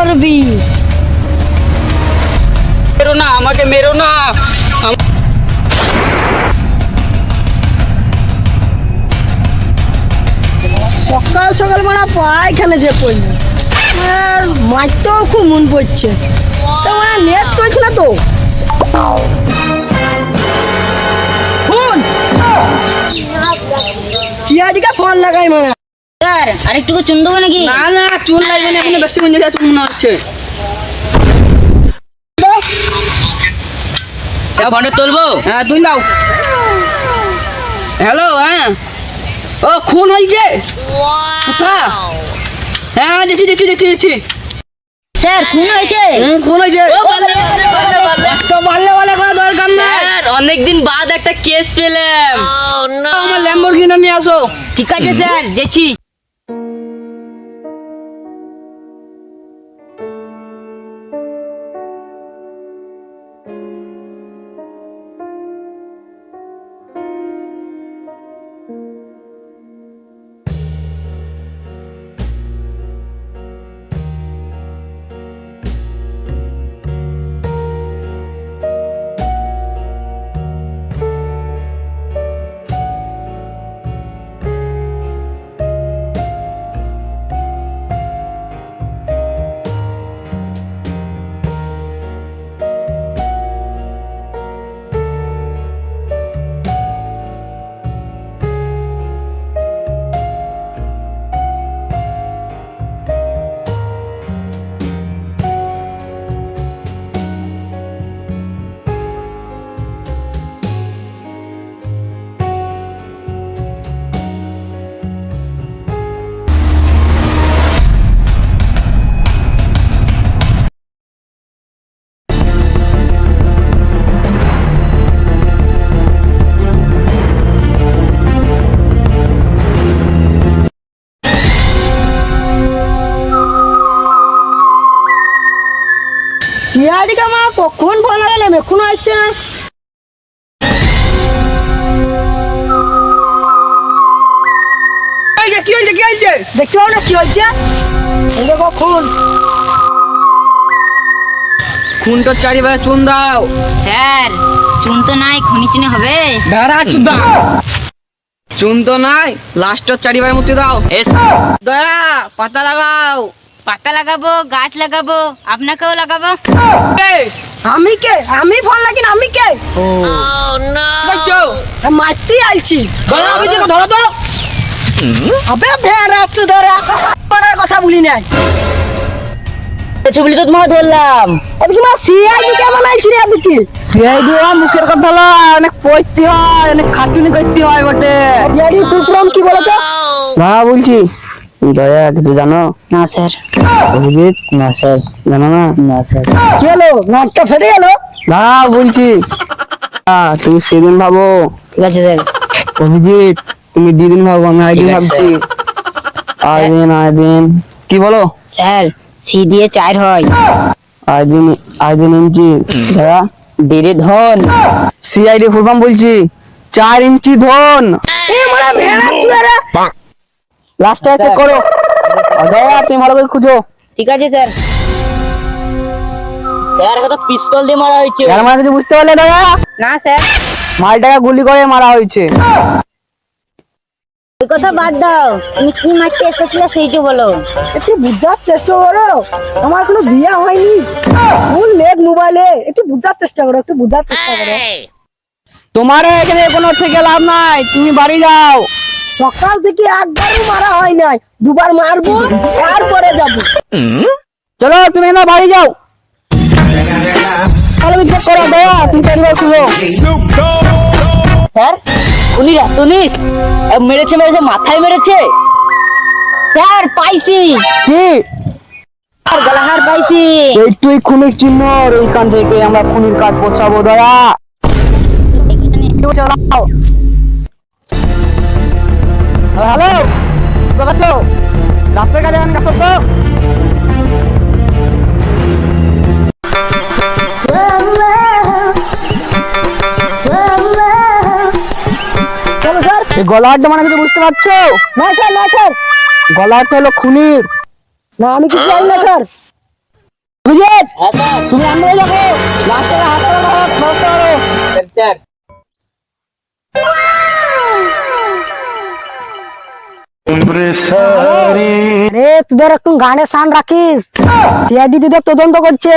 করবি? মেরো না, আমাকে মেরো না। সকাল সকাল মানে পায়খানে যে পড়লি আর মারতেও খুব মন পড়ছে, তো মানে নেট চলছে না তো। ফোন সিআইডিকে ফোন লাগাই মানে। স্যার আরেকটু চুন দেবো নাকি? না না, চুন লাগবে না, এখনো বেশি গুঞ্জে চুন মনে হচ্ছে। ফোনে তুলবো? হ্যাঁ তুই দাও। হ্যালো, হ্যাঁ ও খুন হয়েছে কোথা? হ্যাঁ দেখছি দেখছি দেখছি দেখছি। স্যার খুন হয়েছে? খুন হয়েছে। তো বললে বলে কোনো দরকার নাই। অনেকদিন বাদ একটা কেস পেলাম। আমার ল্যাম্বরগিনি নিয়ে আসো। ঠিক আছে স্যার, দেখছি। সিআইডিকে মা কখন ফোন লাগালাম, এখনো আসছে না। কি হয়েছে কি হয়েছে? দেখতে পাও না কি হচ্ছে? দেখো খুন। খুনটার চারিপাশে চুন দাও। স্যার চুন তো নাই, খনি চিনে হবে? ভেড়া চুদা চুন তো নাই, লাস্টের চারিপাশে মুক্তি দাও। দয়া পাতা লাগাও। পাতা লাগাবো, গাছ লাগাবো, আপনাকেও লাগাবো। আমি কে? আমি ফোন লাগি না, আমি কে? মারতেই আইছি। ধরো তো। আবে ভেড়া চুদারা করার কথা বলি নাই। ছবিটা তো তোমাকে ধরলাম। এদিকে মা সিআইডি কেমন আইছি রে? আপনি কি সিআইডি মুখের কথা হলো অনেক পড়তে হয়, অনেক খাটুনি করতে হয় বটে। সিআইডি তুই কি বলতো? না বলছি দয়া কিছু জানো? না স্যার। অভিজিৎ? না স্যার। জানো না? না স্যার। কি হলো, নাটটা ফেটে গেল? না বলছি তুমি সেদিন ভাবো। ঠিক আছে স্যার। অভিজিৎ তুমি দিদিন ভাবো, আমি আইদিন ভাবছি। আইদিন কি বলো? স্যার সি দিয়ে 4 হয়। আইদিন ইঞ্চি দয়া ডিরে ধন। সিআইডি ফুল ফর্ম বলছি, 4 ইঞ্চি ধন। এ মানে ভেড়া চুদারা। লাস্টে চেক করো। দয়া তুমি ভালো করে খুঁজো। ঠিক আছে স্যার। স্যার কত পিস্তল দিয়ে মারা হয়েছে। এর মানে কিছু বুঝতে পারলে দয়া? না স্যার। মালটাকে গুলি করে মারা হয়েছে। ওই কথা বাদ দাও, তুমি কি মারতে এসেছিলে সেইটা বলো। একটু বুঝার চেষ্টা করো, আমার কোনো বিয়ে হয়নি। ফুল নেট মোবাইলে, একটু বুঝার চেষ্টা করো, একটু বুঝার চেষ্টা করো। তোমার এখানে কোনো থেকে লাভ নাই, তুমি বাড়ি যাও। সকাল থেকে একবারও মারা হয় নাই, দুবার মারবো তারপরে যাবো। চলো তুমি এখানে বাড়ি যাও। ভালো বিদ্যুৎ করো দয়া, তুমি পরিবার খুঁজো। স্যার উনি রাতুনিস মেরেছে মেরেছে মাথায় মেরেছে। স্যার পাইছি, কি? আর গলাহার পাইছি। এইটুই খুনির চিহ্ন, এইখান থেকে আমরা খুনির কাজ পৌঁছাবো দয়া। চালাও। হ্যালো কোথায় আছো? রাস্তার কাছে এখন কাছে তো। চলো স্যার। এই গলাহারটা মানে কিছু বুঝতে পারছো? না স্যার, না স্যার, গলাহারটা হলো খুনির। না আমি কিছু জানি না স্যার। বুঝলে হ্যাঁ স্যার। তুমি আমরা যাবো লাস্টে ব্যবস্থা করো। স্যার আরে তোদের একটু গানে সান রাখিস সিআইডি তোদের তদন্ত করছে।